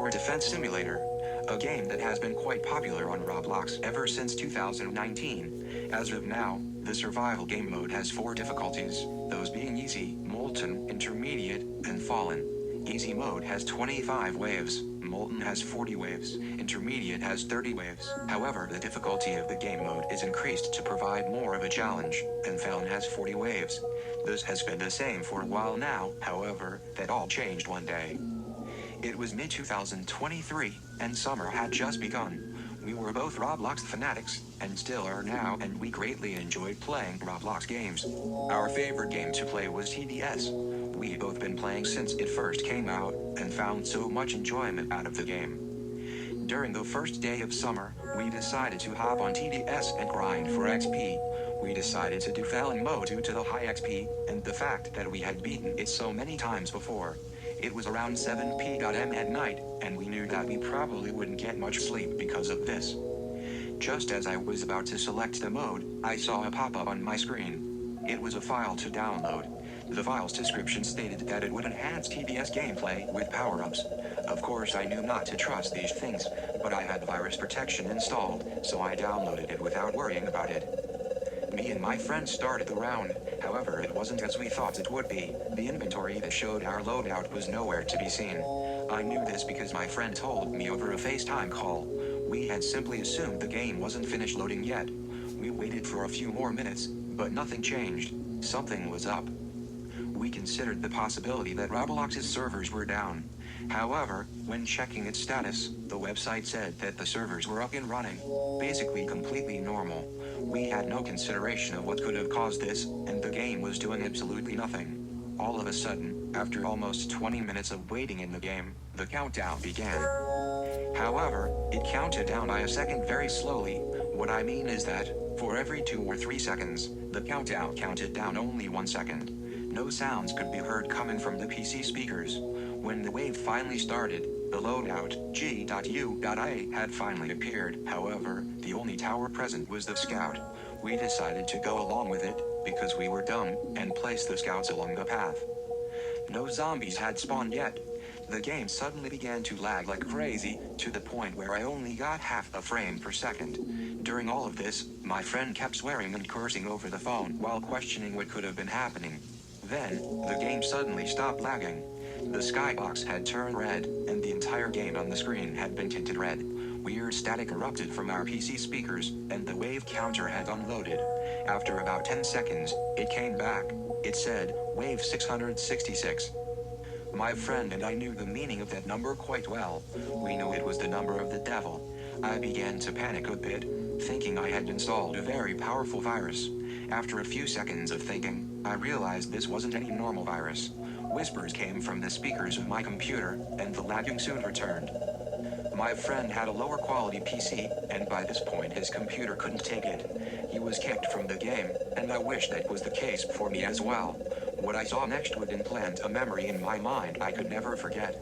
tower defense simulator, a game that has been quite popular on Roblox ever since 2019. As of now, the survival game mode has 4 difficulties, those being easy, molten, intermediate, and fallen. Easy mode has 25 waves, molten has 40 waves, intermediate has 30 waves. However, the difficulty of the game mode is increased to provide more of a challenge, and fallen has 40 waves. This has been the same for a while now, however, that all changed one day. It was mid-2023, and summer had just begun. We were both Roblox fanatics, and still are now, and we greatly enjoyed playing Roblox games. Our favorite game to play was TDS. We've both been playing since it first came out, and found so much enjoyment out of the game. During the first day of summer, we decided to hop on TDS and grind for XP. We decided to do Fallen mode due to the high XP, and the fact that we had beaten it so many times before. It was around 7 p.m. at night, and we knew that we probably wouldn't get much sleep because of this. Just as I was about to select the mode, I saw a pop-up on my screen. It was a file to download. The file's description stated that it would enhance TDS gameplay with power-ups. Of course, I knew not to trust these things, but I had virus protection installed, so I downloaded it without worrying about it. Me and my friends started the round, however it wasn't as we thought it would be. The inventory that showed our loadout was nowhere to be seen. I knew this because my friend told me over a FaceTime call. We had simply assumed the game wasn't finished loading yet. We waited for a few more minutes, but nothing changed. Something was up. We considered the possibility that Roblox's servers were down. However, when checking its status, the website said that the servers were up and running, basically completely normal. We had no consideration of what could have caused this, and the game was doing absolutely nothing. All of a sudden, after almost 20 minutes of waiting in the game, the countdown began. However, it counted down by a second very slowly. What I mean is that, for every 2 or 3 seconds, the countdown counted down only 1 second. No sounds could be heard coming from the PC speakers. When the wave finally started, the loadout, Ⅎ.U.A, had finally appeared. However, the only tower present was the scout. We decided to go along with it, because we were dumb, and placed the scouts along the path. No zombies had spawned yet. The game suddenly began to lag like crazy, to the point where I only got half a frame per second. During all of this, my friend kept swearing and cursing over the phone while questioning what could have been happening. Then, the game suddenly stopped lagging. The skybox had turned red, and the entire game on the screen had been tinted red. Weird static erupted from our PC speakers, and the wave counter had unloaded. After about 10 seconds, it came back. It said, Wave 666. My friend and I knew the meaning of that number quite well. We knew it was the number of the devil. I began to panic a bit, thinking I had installed a very powerful virus. After a few seconds of thinking, I realized this wasn't any normal virus. Whispers came from the speakers of my computer, and the lagging soon returned. My friend had a lower quality PC, and by this point his computer couldn't take it. He was kicked from the game, and I wish that was the case for me as well. What I saw next would implant a memory in my mind I could never forget.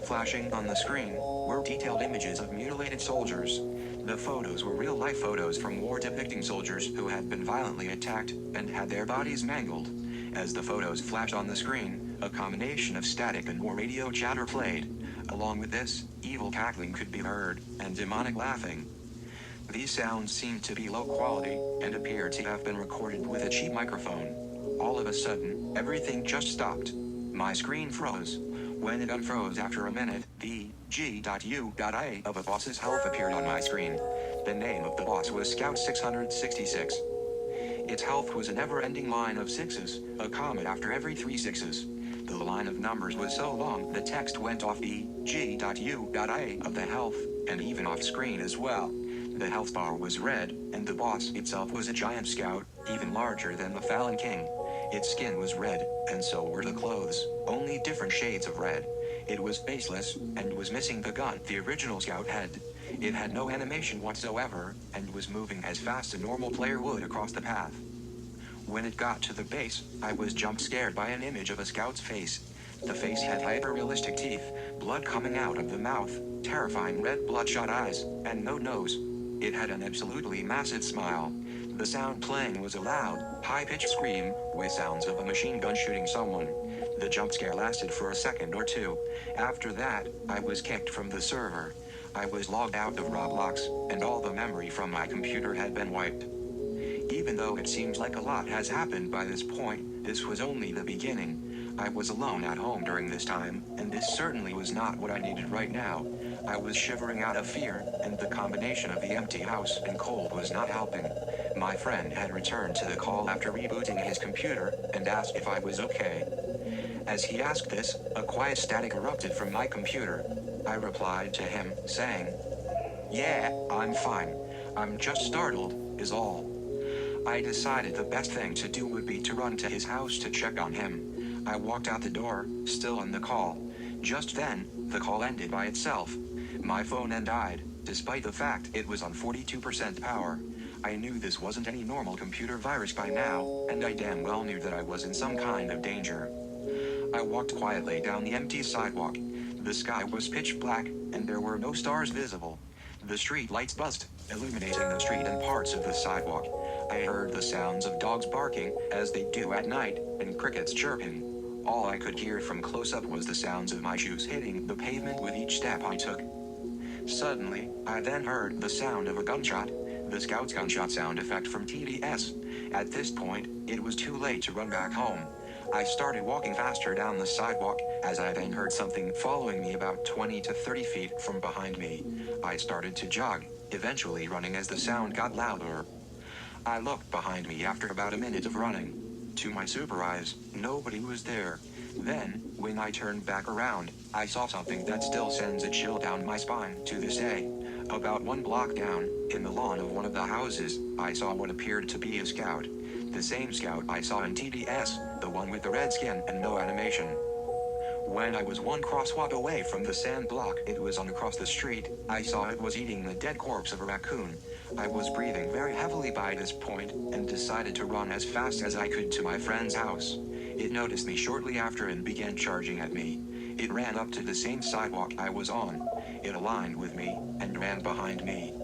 Flashing on the screen were detailed images of mutilated soldiers. The photos were real-life photos from war depicting soldiers who had been violently attacked and had their bodies mangled. As the photos flashed on the screen, a combination of static and more radio chatter played. Along with this, evil cackling could be heard, and demonic laughing. These sounds seemed to be low quality, and appeared to have been recorded with a cheap microphone. All of a sudden, everything just stopped. My screen froze. When it unfroze after a minute, the Ⅎ.U.A of a boss's health appeared on my screen. The name of the boss was Scout 666. Its health was a never-ending line of sixes, a comma after every 3 sixes. The line of numbers was so long the text went off the Ⅎ.U.A of the health, and even off screen as well. The health bar was red, and the boss itself was a giant scout, even larger than the Fallen King. Its skin was red, and so were the clothes, only different shades of red. It was faceless, and was missing the gun the original scout had. It had no animation whatsoever, and was moving as fast as a normal player would across the path. When it got to the base, I was jump scared by an image of a scout's face. The face had hyper-realistic teeth, blood coming out of the mouth, terrifying red bloodshot eyes, and no nose. It had an absolutely massive smile. The sound playing was a loud, high-pitched scream, with sounds of a machine gun shooting someone. The jump scare lasted for a second or two. After that, I was kicked from the server. I was logged out of Roblox, and all the memory from my computer had been wiped. Even though it seems like a lot has happened by this point, this was only the beginning. I was alone at home during this time, and this certainly was not what I needed right now. I was shivering out of fear, and the combination of the empty house and cold was not helping. My friend had returned to the call after rebooting his computer, and asked if I was okay. As he asked this, a quiet static erupted from my computer. I replied to him, saying, "Yeah, I'm fine. I'm just startled, is all." I decided the best thing to do would be to run to his house to check on him. I walked out the door, still on the call. Just then, the call ended by itself. My phone then died, despite the fact it was on 42% power. I knew this wasn't any normal computer virus by now, and I damn well knew that I was in some kind of danger. I walked quietly down the empty sidewalk. The sky was pitch black, and there were no stars visible. The street lights buzzed, illuminating the street and parts of the sidewalk. I heard the sounds of dogs barking, as they do at night, and crickets chirping. All I could hear from close-up was the sounds of my shoes hitting the pavement with each step I took. Suddenly, I then heard the sound of a gunshot, the Scout's gunshot sound effect from TDS. At this point, it was too late to run back home. I started walking faster down the sidewalk, as I then heard something following me about 20 to 30 feet from behind me. I started to jog, eventually running as the sound got louder. I looked behind me after about a minute of running. To my surprise, nobody was there. Then, when I turned back around, I saw something that still sends a chill down my spine to this day. About 1 block down, in the lawn of one of the houses, I saw what appeared to be a scout. The same scout I saw in TDS, the one with the red skin and no animation. When I was 1 crosswalk away from the sand block it was on across the street, I saw it was eating the dead corpse of a raccoon. I was breathing very heavily by this point, and decided to run as fast as I could to my friend's house. It noticed me shortly after and began charging at me. It ran up to the same sidewalk I was on. It aligned with me, and ran behind me.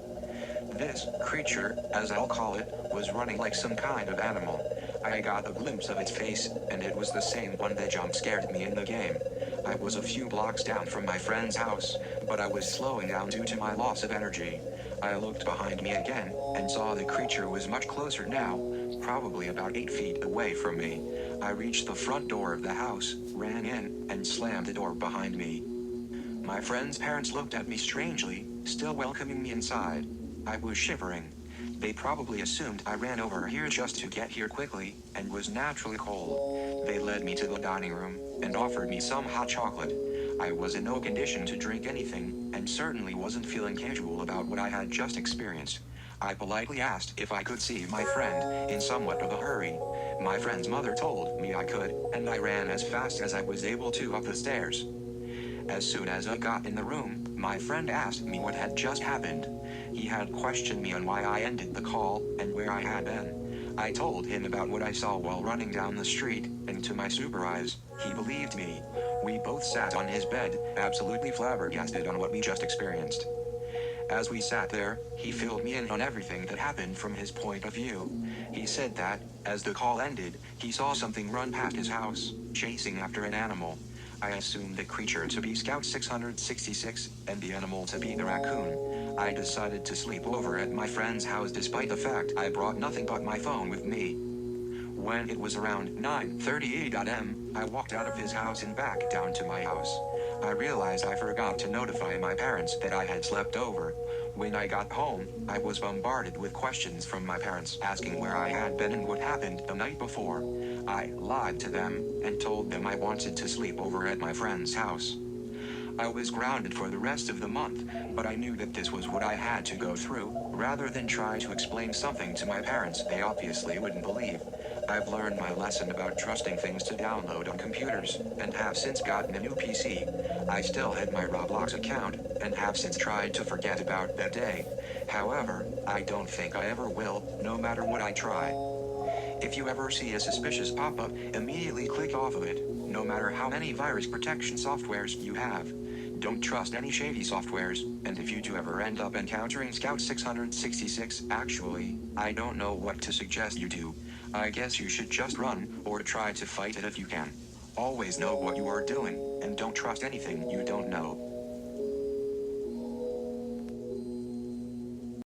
This creature, as I'll call it, was running like some kind of animal. I got a glimpse of its face, and it was the same one that jump scared me in the game. I was a few blocks down from my friend's house, but I was slowing down due to my loss of energy. I looked behind me again, and saw the creature was much closer now, probably about 8 feet away from me. I reached the front door of the house, ran in, and slammed the door behind me. My friend's parents looked at me strangely, still welcoming me inside. I was shivering. They probably assumed I ran over here just to get here quickly, and was naturally cold. They led me to the dining room, and offered me some hot chocolate. I was in no condition to drink anything, and certainly wasn't feeling casual about what I had just experienced. I politely asked if I could see my friend, in somewhat of a hurry. My friend's mother told me I could, and I ran as fast as I was able to up the stairs. As soon as I got in the room, my friend asked me what had just happened. He had questioned me on why I ended the call, and where I had been. I told him about what I saw while running down the street, and to my surprise, he believed me. We both sat on his bed, absolutely flabbergasted on what we just experienced. As we sat there, he filled me in on everything that happened from his point of view. He said that, as the call ended, he saw something run past his house, chasing after an animal. I assumed the creature to be Scout 666, and the animal to be the raccoon. I decided to sleep over at my friend's house despite the fact I brought nothing but my phone with me. When it was around 9:38 a.m., I walked out of his house and back down to my house. I realized I forgot to notify my parents that I had slept over. When I got home, I was bombarded with questions from my parents asking where I had been and what happened the night before. I lied to them and told them I wanted to sleep over at my friend's house. I was grounded for the rest of the month, but I knew that this was what I had to go through. Rather than try to explain something to my parents they obviously wouldn't believe, I've learned my lesson about trusting things to download on computers, and have since gotten a new PC. I still had my Roblox account, and have since tried to forget about that day. However, I don't think I ever will, no matter what I try. If you ever see a suspicious pop-up, immediately click off of it, no matter how many virus protection softwares you have. Don't trust any shady softwares, and if you do ever end up encountering Scout 666, actually, I don't know what to suggest you do. I guess you should just run, or try to fight it if you can. Always know what you are doing, and don't trust anything you don't know.